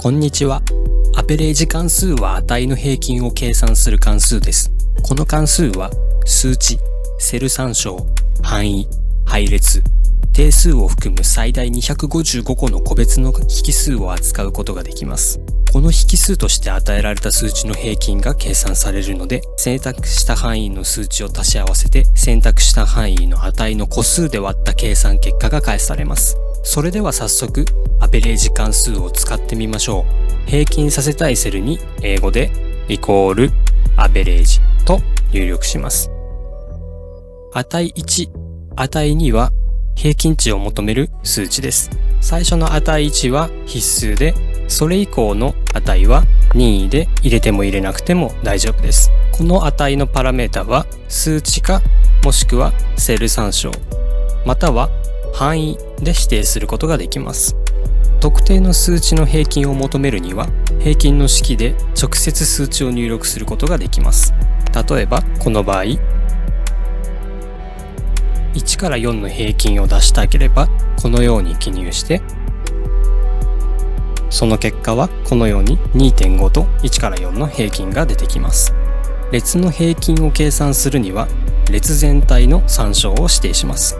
こんにちは。アベレージ関数は値の平均を計算する関数です。この関数は数値、セル参照、範囲、配列、定数を含む最大255個の個別の引数を扱うことができます。この引数として与えられた数値の平均が計算されるので、選択した範囲の数値を足し合わせて選択した範囲の値の個数で割った計算結果が返されます。それでは早速アベレージ関数を使ってみましょう。平均させたいセルに英語でアベレージと入力します。値1、値2は平均値を求める数値です。最初の値1は必須で、それ以降の値は任意で入れても入れなくても大丈夫です。この値のパラメータは数値かもしくはセル参照または範囲で指定することができます。特定の数値の平均を求めるには平均の式で直接数値を入力することができます。例えばこの場合1から4の平均を出したければこのように記入して、その結果はこのように 2.5 と1から4の平均が出てきます。列の平均を計算するには列全体の参照を指定します。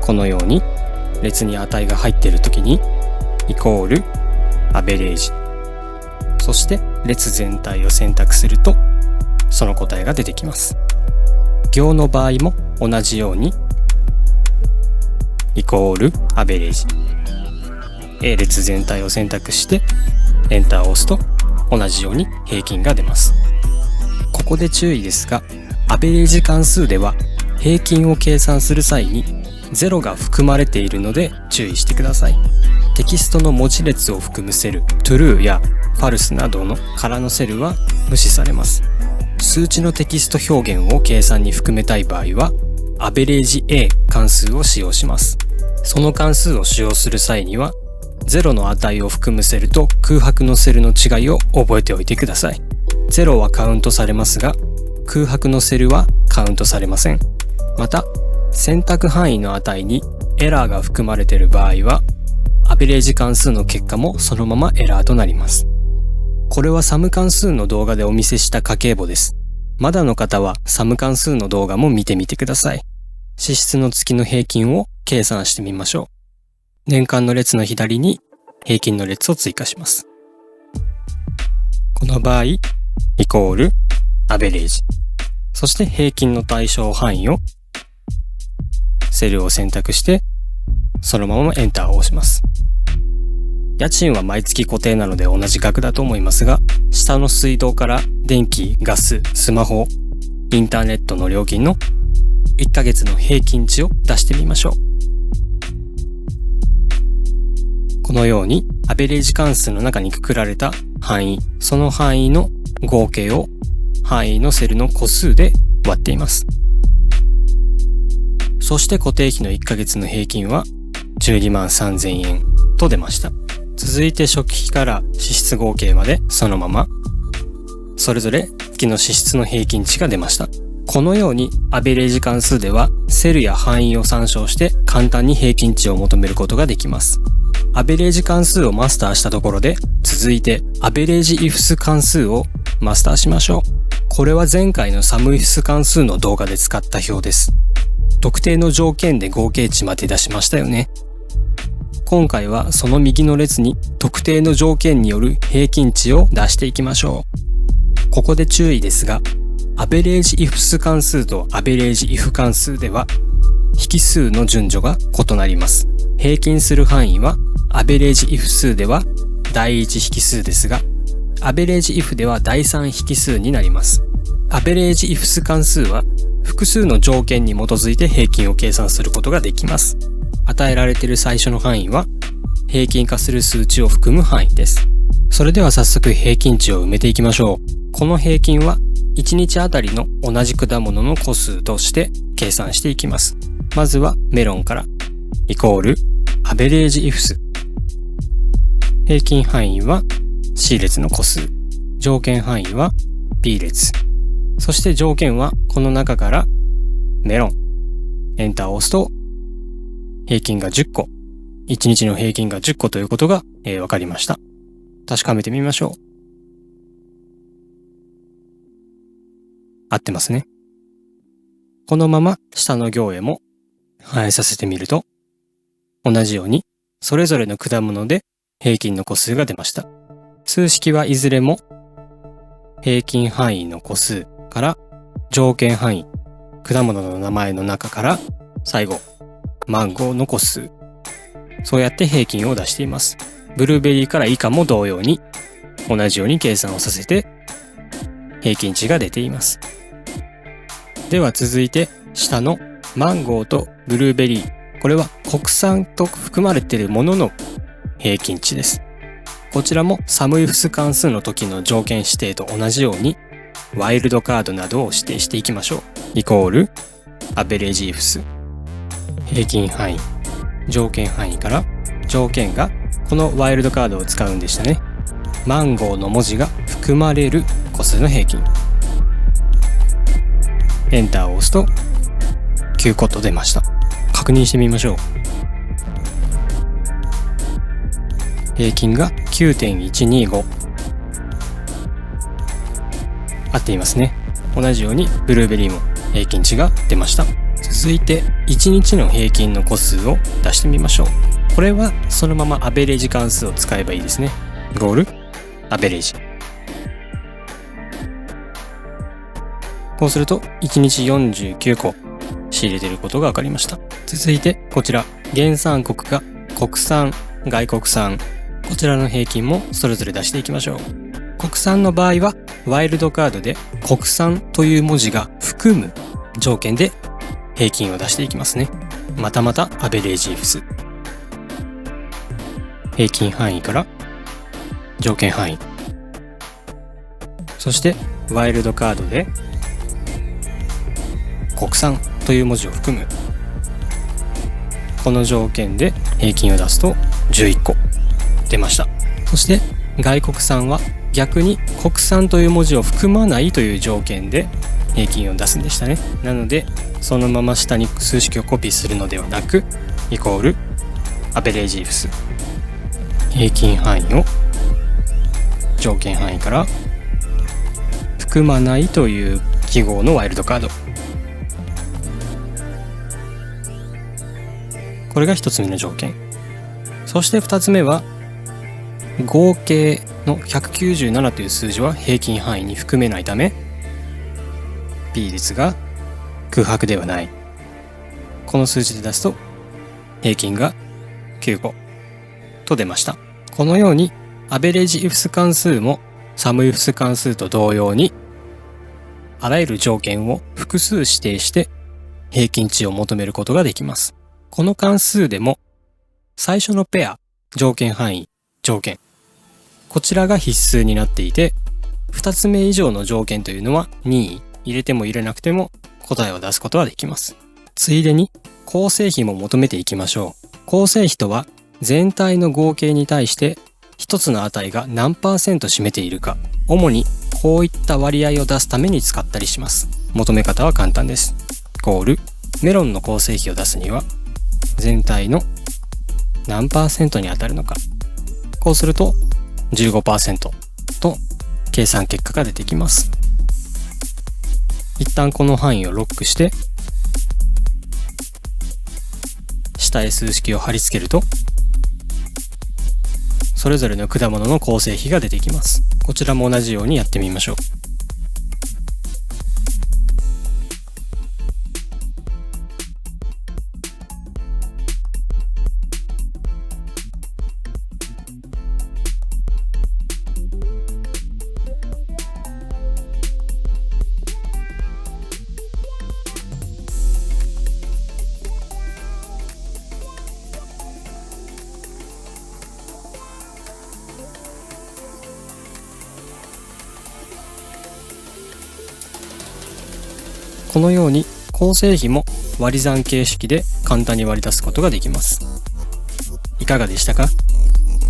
このように列に値が入っているときにアベレージ、そして列全体を選択するとその答えが出てきます。行の場合も同じようにアベレージ、列全体を選択してエンターを押すと同じように平均が出ます。ここで注意ですが、アベレージ関数では平均を計算する際に0が含まれているので注意してください。テキストの文字列を含むセル true や false などの空のセルは無視されます。数値のテキスト表現を計算に含めたい場合はアベレージ A 関数を使用します。その関数を使用する際には0の値を含むセルと空白のセルの違いを覚えておいてください。0はカウントされますが空白のセルはカウントされません。また選択範囲の値にエラーが含まれている場合はアベレージ関数の結果もそのままエラーとなります。これはサム関数の動画でお見せした家計簿です。まだの方はサム関数の動画も見てみてください。支出の月の平均を計算してみましょう。年間の列の左に平均の列を追加します。この場合アベレージ、そして平均の対象範囲をセルを選択してそのままエンターを押します。家賃は毎月固定なので同じ額だと思いますが、下の水道から電気、ガス、スマホ、インターネットの料金の1ヶ月の平均値を出してみましょう。このようにアベレージ関数の中にくくられた範囲、その範囲の合計を範囲のセルの個数で割っています。そして固定費の1ヶ月の平均は12万3000円と出ました。続いて初期費から支出合計までそのままそれぞれ月の支出の平均値が出ました。このようにアベレージ関数ではセルや範囲を参照して簡単に平均値を求めることができます。アベレージ関数をマスターしたところで、続いてアベレージイフス関数をマスターしましょう。これは前回のサムイフス関数の動画で使った表です。特定の条件で合計値まで出しましたよね。今回はその右の列に特定の条件による平均値を出していきましょう。ここで注意ですが、アベレージイフス関数とアベレージイフ関数では引数の順序が異なります。平均する範囲はアベレージイフ数では第一引数ですが、アベレージイフでは第三引数になります。アベレージイフス関数は複数の条件に基づいて平均を計算することができます。与えられている最初の範囲は平均化する数値を含む範囲です。それでは早速平均値を埋めていきましょう。この平均は1日あたりの同じ果物の個数として計算していきます。まずはメロンからアベレージイフス、平均範囲は C 列の個数、条件範囲は B 列、そして条件はこの中からメロン、エンターを押すと平均が10個1日の平均が10個ということが、分かりました。確かめてみましょう。合ってますね。このまま下の行へも反映させてみると、同じようにそれぞれの果物で平均の個数が出ました。数式はいずれも平均範囲の個数から条件範囲、果物の名前の中から最後マンゴーの個数、そうやって平均を出しています。ブルーベリーから以下も同様に同じように計算をさせて平均値が出ています。では続いて下のマンゴーとブルーベリー、これは国産と含まれているものの平均値です。こちらもサムイフス関数の時の条件指定と同じようにワイルドカードなどを指定していきましょう。イコールアベレージイフス、平均範囲、条件範囲から条件がこのワイルドカードを使うんでしたね。マンゴーの文字が含まれる個数の平均。エンターを押すと9個と出ました。確認してみましょう。平均が 9.125 合っていますね。同じようにブルーベリーも平均値が出ました。続いて1日の平均の個数を出してみましょう。これはそのままアベレージ関数を使えばいいですね。ゴールアベレージ。こうすると1日49個仕入れていることが分かりました。続いてこちら原産国が国産、外国産、こちらの平均もそれぞれ出していきましょう。国産の場合はワイルドカードで国産という文字が含む条件で平均を出していきますね。またまたアベレージイフス、平均範囲から条件範囲、そしてワイルドカードで国産という文字を含むこの条件で平均を出すと11個出ました。そして外国産は逆に国産という文字を含まないという条件で平均を出すんでしたね。なのでそのまま下に数式をコピーするのではなく、イコールアベレージイフス、平均範囲を条件範囲から含まないという記号のワイルドカード、これが1つ目の条件。そして2つ目は合計の197という数字は平均範囲に含めないため P 率が空白ではない。この数字で出すと平均が9個と出ました。このようにアベレージイフス関数もサムイフス関数と同様にあらゆる条件を複数指定して平均値を求めることができます。この関数でも最初のペア、条件範囲、条件、こちらが必須になっていて、2つ目以上の条件というのは任意、入れても入れなくても答えを出すことはできます。ついでに構成比も求めていきましょう。構成比とは全体の合計に対して一つの値が何%占めているか、主にこういった割合を出すために使ったりします。求め方は簡単です。イコールメロンの構成比を出すには全体の何%に当たるのか、こうすると 15% と計算結果が出てきます。一旦この範囲をロックして下へ数式を貼り付けるとそれぞれの果物の構成比が出てきます。こちらも同じようにやってみましょう。このように構成比も割り算形式で簡単に割り出すことができます。いかがでしたか？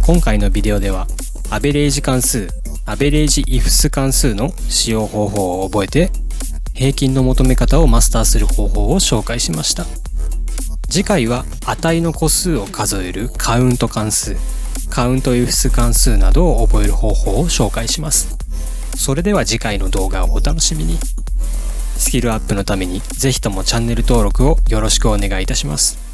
今回のビデオではアベレージ関数、アベレージイフス関数の使用方法を覚えて平均の求め方をマスターする方法を紹介しました。次回は値の個数を数えるカウント関数、カウント輸出関数などを覚える方法を紹介します。それでは次回の動画をお楽しみに。スキルアップのためにぜひともチャンネル登録をよろしくお願いいたします。